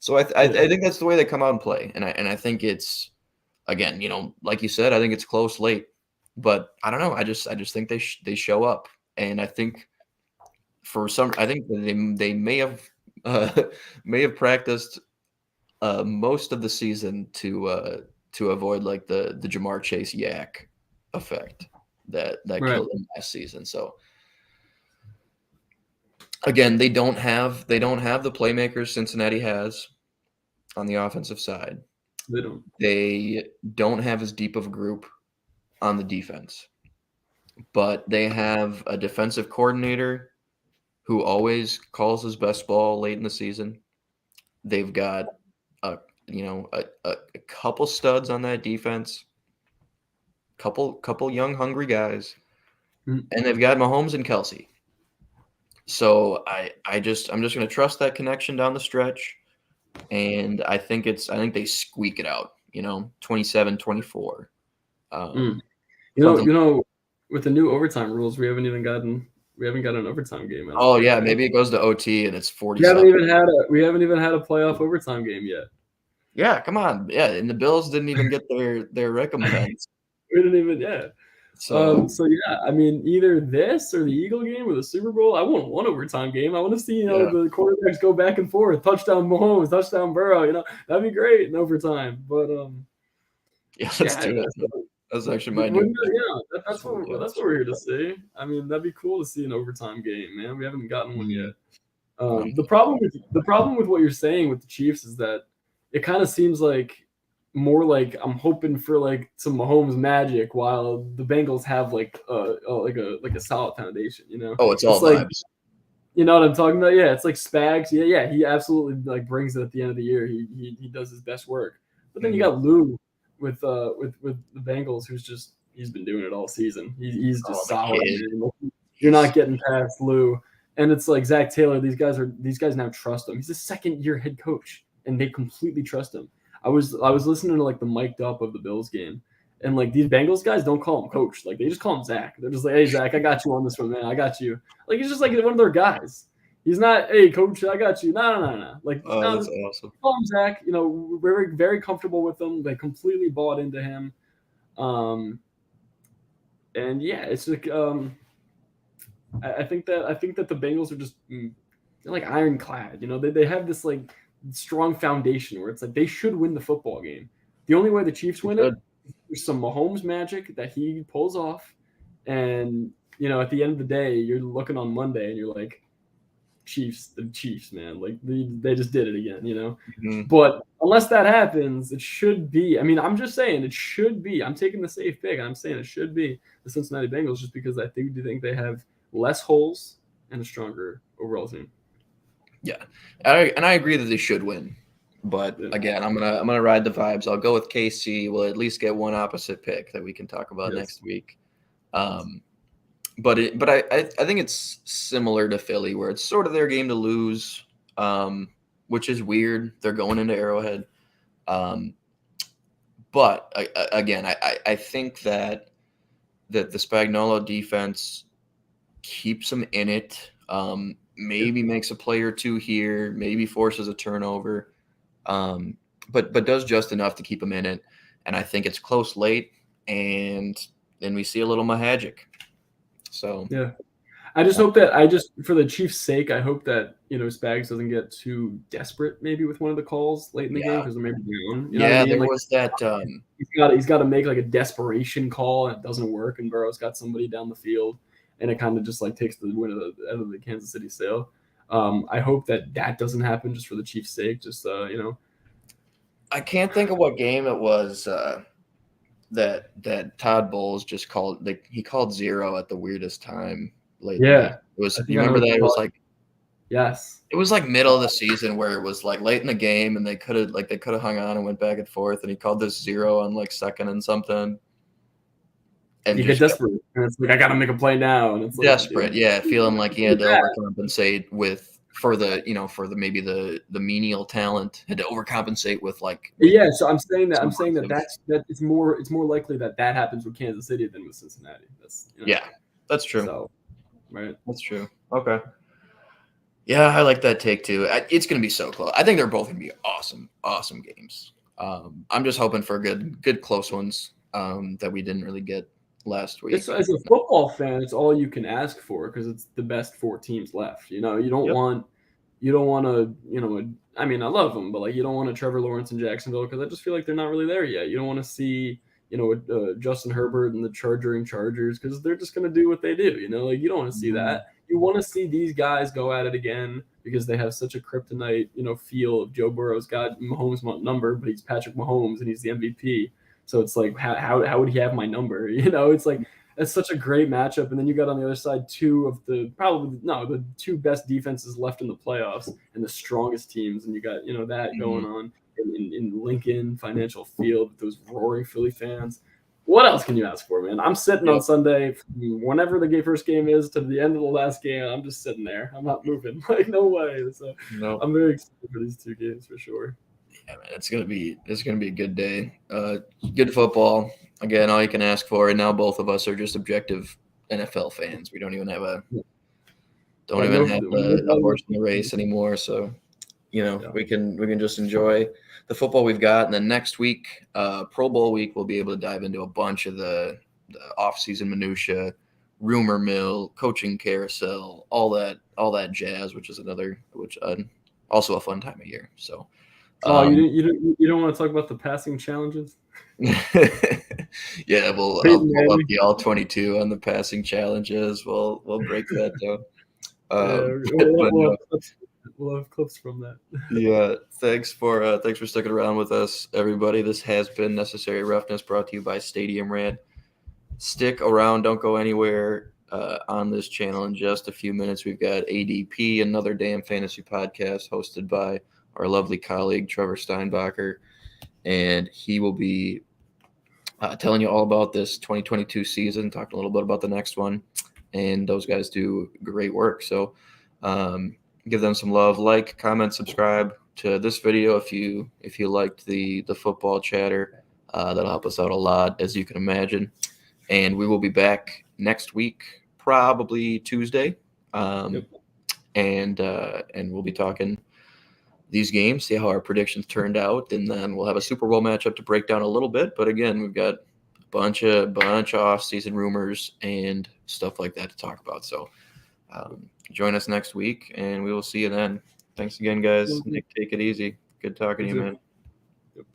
So I think that's the way they come out and play, and I think it's again, like you said, I think it's close late, but I don't know. I just think they show up, and I think I think they may have practiced most of the season to avoid like the Jamar Chase yak effect that killed him last season. So again, they don't have the playmakers Cincinnati has on the offensive side. They don't have as deep of a group on the defense, but they have a defensive coordinator who always calls his best ball late in the season. They've got a couple studs on that defense, couple young hungry guys, and they've got Mahomes and Kelsey. So I'm just going to trust that connection down the stretch. And I think they squeak it out, 27-24. With the new overtime rules, we haven't got an overtime game. Oh yeah, maybe it goes to OT and it's 40. We haven't even had a playoff overtime game yet. Yeah, come on. Yeah, and the Bills didn't even get their recompense. We didn't even, yeah. So yeah, I mean, either this or the Eagle game or the Super Bowl. I want one overtime game. I want to see the quarterbacks go back and forth, touchdown Mahomes, touchdown Burrow. That'd be great in overtime. But let's do that. That's actually my new. Yeah, that's what we're here to see. I mean, that'd be cool to see an overtime game, man. We haven't gotten one yet. The problem with what you're saying with the Chiefs is that it kind of seems like more like I'm hoping for like some Mahomes magic, while the Bengals have like a solid foundation. Oh, it's all like vibes. You know what I'm talking about? Yeah, it's like Spags. Yeah, he absolutely like brings it at the end of the year. He does his best work. But then you got Lou with the Bengals, he's been doing it all season. He's just solid. You're not getting past Lou. And it's like Zach Taylor. These guys now trust him. He's a second-year head coach, and they completely trust him. I was listening to like the mic'd up of the Bills game, And like these Bengals guys don't call him coach. Like they just call him Zach. They're just like, hey Zach, I got you on this one, man. I got you. Like he's just like one of their guys. He's not, hey coach, I got you. No. Like no, that's just awesome. call him Zach. You know, very very comfortable with him. They completely bought into him. And yeah, it's like I think that the Bengals are just they're like ironclad. You know, they have this like strong foundation where it's like they should win the football game. The only way the Chiefs win it, there's some Mahomes magic that he pulls off, and you know, at the end of the day, you're looking on Monday and you're like, the Chiefs, man, like they just did it again, you know. Mm-hmm. But unless that happens, it should be. I mean, I'm just saying it should be. I'm taking the safe pick. I'm saying it should be the Cincinnati Bengals, just because I think they have less holes and a stronger overall team. Yeah, and I agree that they should win, but again, I'm gonna ride the vibes. I'll go with KC. We'll at least get one opposite pick that we can talk about next week. But I think it's similar to Philly, where it's sort of their game to lose, which is weird. They're going into Arrowhead, but again, I think that the Spagnuolo defense keeps them in it. Maybe makes a play or two here, maybe forces a turnover, but does just enough to keep them in it. And I think it's close late, and then we see a little magic. So yeah, I just hope that for the Chiefs' sake, I hope that Spags doesn't get too desperate maybe with one of the calls late in the game because they're maybe down. You know what I mean? There like, was that. He's got to make like a desperation call, and it doesn't work, and Burrow's got somebody down the field. And it kind of just like takes the win out of the Kansas City sale. I hope that doesn't happen just for the Chiefs' sake. Just I can't think of what game it was that Todd Bowles just called. Like he called zero at the weirdest time late. Yeah, it was. You remember that? It was like yes. It was like middle of the season where it was like late in the game, and they could have hung on and went back and forth. And he called this zero on like second and something. And you get desperate, and it's like I got to make a play now, and it's like, desperate, feeling like he had to overcompensate for the maybe the menial talent, had to overcompensate with like. So I'm saying that it's more likely that happens with Kansas City than with Cincinnati. That's true. So, right, that's true. Okay. Yeah, I like that take too. It's going to be so close. I think they're both going to be awesome games. I'm just hoping for good close ones that we didn't really get last week. As a football fan, it's all you can ask for because it's the best 4 teams left. You know, you don't want to, I mean, I love them, but like you don't want a Trevor Lawrence in Jacksonville because I just feel like they're not really there yet. You don't want to see, Justin Herbert and the Chargers because they're just going to do what they do. Like you don't want to see that. You want to see these guys go at it again because they have such a kryptonite, feel of Joe Burrow's got Mahomes' number, but he's Patrick Mahomes and he's the MVP. So it's like, how would he have my number? It's like, it's such a great matchup. And then you got on the other side the 2 best defenses left in the playoffs and the strongest teams. And you got, that going on in Lincoln Financial Field with those roaring Philly fans. What else can you ask for, man? I'm sitting on Sunday, whenever the first game is to the end of the last game. I'm just sitting there. I'm not moving. Like, no way. So I'm very excited for these 2 games for sure. Yeah, man, it's gonna be a good day. Good football. Again, all you can ask for. And now both of us are just objective NFL fans. We don't even have a horse in the race anymore. So, we can just enjoy the football we've got. And then next week, Pro Bowl week, we'll be able to dive into a bunch of the off-season minutia, rumor mill, coaching carousel, all that jazz, which also a fun time of year. So. You don't want to talk about the passing challenges? Yeah, I'll up the all 22 on the passing challenges. We'll break that down. We'll have clips from that. Yeah, thanks for sticking around with us, everybody. This has been Necessary Roughness, brought to you by Stadium Rant. Stick around, don't go anywhere. On this channel in just a few minutes, we've got ADP, another damn fantasy podcast hosted by our lovely colleague, Trevor Steinbacher, and he will be telling you all about this 2022 season, talking a little bit about the next one, and those guys do great work. So give them some love, like, comment, subscribe to this video if you liked the football chatter. That'll help us out a lot, as you can imagine. And we will be back next week, probably Tuesday. Yep. And we'll be talking these games, see how our predictions turned out, and then we'll have a Super Bowl matchup to break down a little bit. But again, we've got a bunch of off-season rumors and stuff like that to talk about. So join us next week, and we will see you then. Thanks again, guys. Nick, take it easy. Good talking to you, man. Yep.